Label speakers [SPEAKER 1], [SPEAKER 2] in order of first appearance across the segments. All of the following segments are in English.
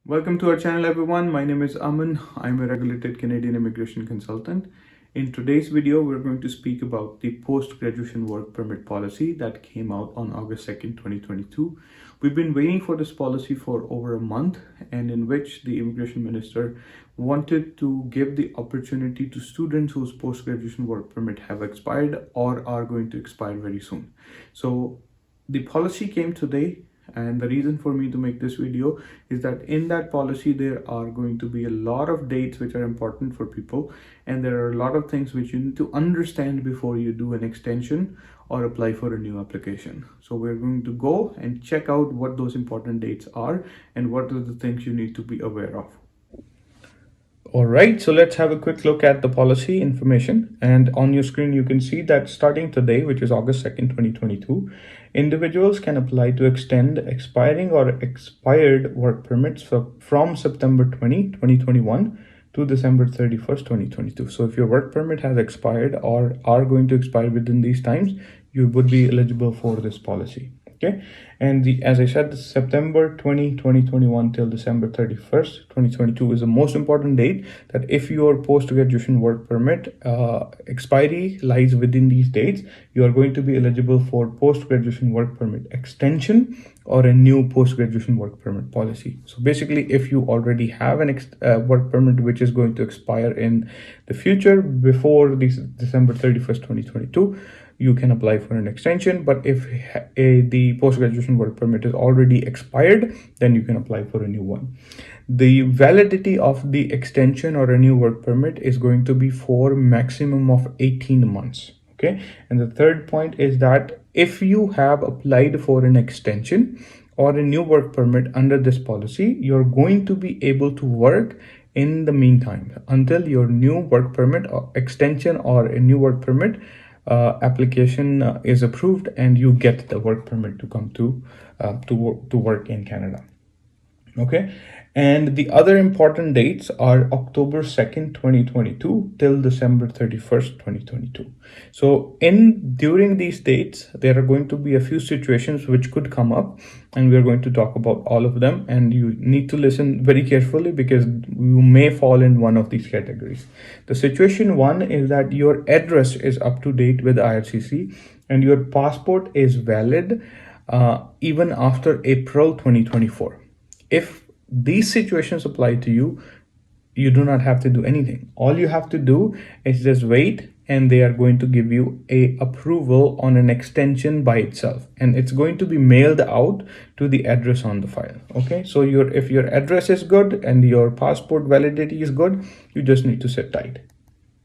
[SPEAKER 1] Welcome to our channel, everyone. My name is Aman. I'm a regulated Canadian immigration consultant. In today's video, we're going to speak about the post-graduation work permit policy that came out on August 2nd, 2022. We've been waiting for this policy for over a month, and in which the immigration minister wanted to give the opportunity to students whose post-graduation work permit have expired or are going to expire very soon. So the policy came today, and the reason for me to make this video is that in that policy there are going to be a lot of dates which are important for people, and there are a lot of things which you need to understand before you do an extension or apply for a new application. So we're going to go and check out what those important dates are and what are the things you need to be aware of. All right, so let's have a quick look at the policy information. And on your screen, you can see that starting today, which is August 2nd, 2022, individuals can apply to extend expiring or expired work permits from September 2021 to December 31st, 2022. So if your work permit has expired or are going to expire within these times, you would be eligible for this policy. Okay, and as I said, September 2021 till December 31st, 2022 is the most important date, that if your post-graduation work permit expiry lies within these dates, you are going to be eligible for post-graduation work permit extension or a new post-graduation work permit policy. So basically, if you already have an work permit which is going to expire in the future before December 31st, 2022, you can apply for an extension. But if the post-graduation work permit is already expired, then you can apply for a new one. The validity of the extension or a new work permit is going to be for maximum of 18 months. Okay, and the third point is that if you have applied for an extension or a new work permit under this policy, you're going to be able to work in the meantime until your new work permit or extension or a new work permit application is approved and you get the work permit to come to work in Canada. Okay, and the other important dates are October 2nd, 2022 till December 31st, 2022. So during these dates, there are going to be a few situations which could come up, and we're going to talk about all of them, and you need to listen very carefully because you may fall in one of these categories. The situation one is that your address is up to date with IRCC and your passport is valid even after April 2024. If these situations apply to you, you do not have to do anything. All you have to do is just wait, and they are going to give you a approval on an extension by itself, and it's going to be mailed out to the address on the file. Okay, so if your address is good and your passport validity is good, you just need to sit tight.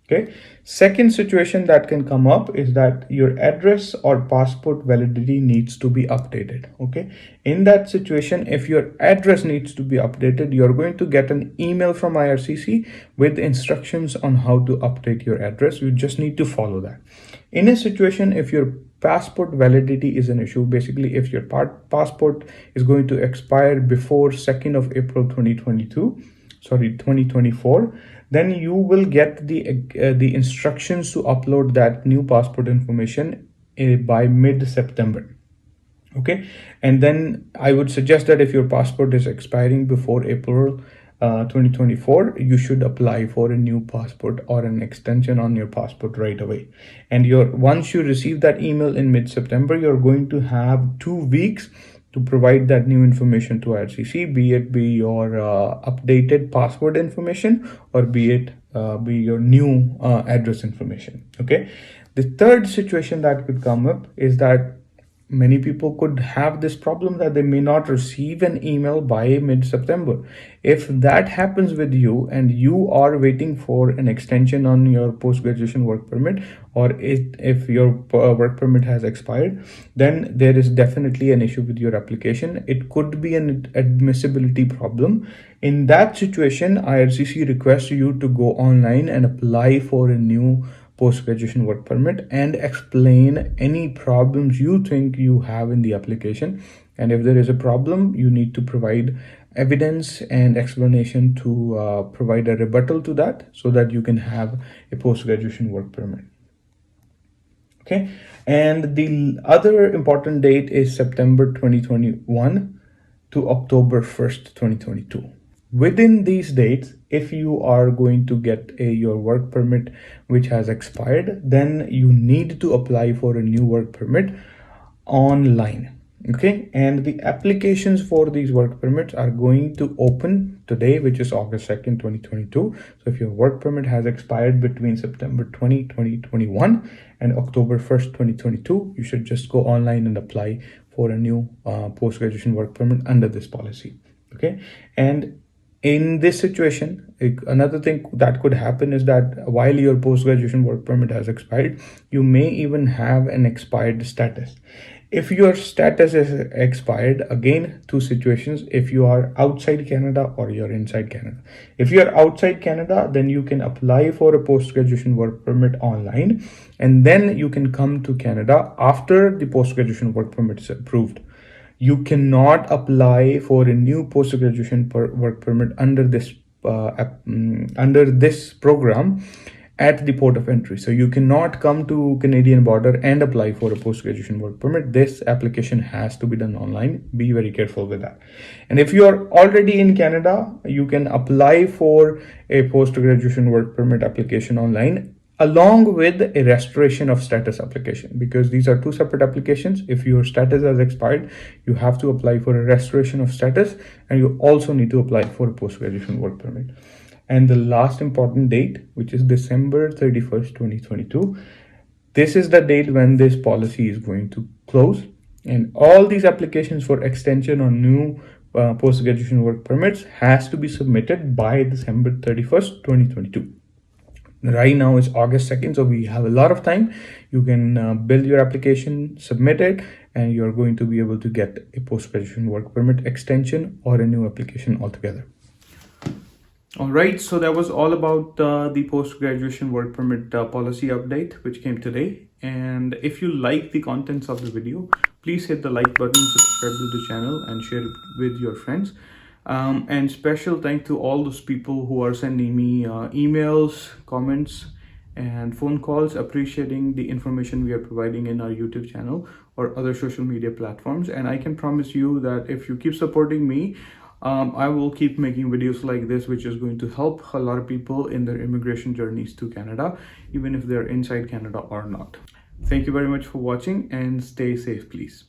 [SPEAKER 1] Okay, second situation that can come up is that your address or passport validity needs to be updated. Okay, in that situation, if your address needs to be updated, you're going to get an email from IRCC with instructions on how to update your address. You just need to follow that. In a situation, if your passport validity is an issue, basically if your passport is going to expire before 2nd of April 2024, then you will get the instructions to upload that new passport information by mid-September. Okay, and then I would suggest that if your passport is expiring before April 2024, you should apply for a new passport or an extension on your passport right away. And once you receive that email in mid-September, you're going to have 2 weeks to provide that new information to IRCC, be your updated passport information or be your new address information. Okay, the third situation that could come up is that many people could have this problem that they may not receive an email by mid-September. If that happens with you and you are waiting for an extension on your post-graduation work permit, or if your work permit has expired, then there is definitely an issue with your application. It could be an admissibility problem. In that situation, IRCC requests you to go online and apply for a new post-graduation work permit and explain any problems you think you have in the application. And if there is a problem, you need to provide evidence and explanation to provide a rebuttal to that, so that you can have a post-graduation work permit. Okay, and the other important date is September 2021 to October 1st, 2022. Within these dates, if you are going to get your work permit which has expired, then you need to apply for a new work permit online. Okay, and the applications for these work permits are going to open today, which is August 2nd, 2022. So if your work permit has expired between September 20, 2021 and October 1st, 2022, you should just go online and apply for a new post-graduation work permit under this policy. Okay, and in this situation, another thing that could happen is that while your post-graduation work permit has expired, you may even have an expired status. If your status is expired, again, two situations: if you are outside Canada or you're inside Canada. If you're outside Canada, then you can apply for a post-graduation work permit online, and then you can come to Canada after the post-graduation work permit is approved. You cannot apply for a new post-graduation work permit under this program at the port of entry. So you cannot come to Canadian border and apply for a post-graduation work permit. This application has to be done online. Be very careful with that. And if you are already in Canada, you can apply for a post-graduation work permit application online along with a restoration of status application, because these are two separate applications. If your status has expired, you have to apply for a restoration of status, and you also need to apply for a post-graduation work permit. And the last important date, which is December 31st, 2022, this is the date when this policy is going to close, and all these applications for extension or new post-graduation work permits has to be submitted by December 31st, 2022. Right now is August 2nd, so we have a lot of time. You can build your application, submit it, and you're going to be able to get a post-graduation work permit extension or a new application altogether. All right, so that was all about the post-graduation work permit policy update, which came today. And if you like the contents of the video, please hit the like button, subscribe to the channel, and share it with your friends. And special thanks to all those people who are sending me emails, comments, and phone calls appreciating the information we are providing in our YouTube channel or other social media platforms. And I can promise you that if you keep supporting me, I will keep making videos like this, which is going to help a lot of people in their immigration journeys to Canada, even if they're inside Canada or not. Thank you very much for watching, and stay safe, please.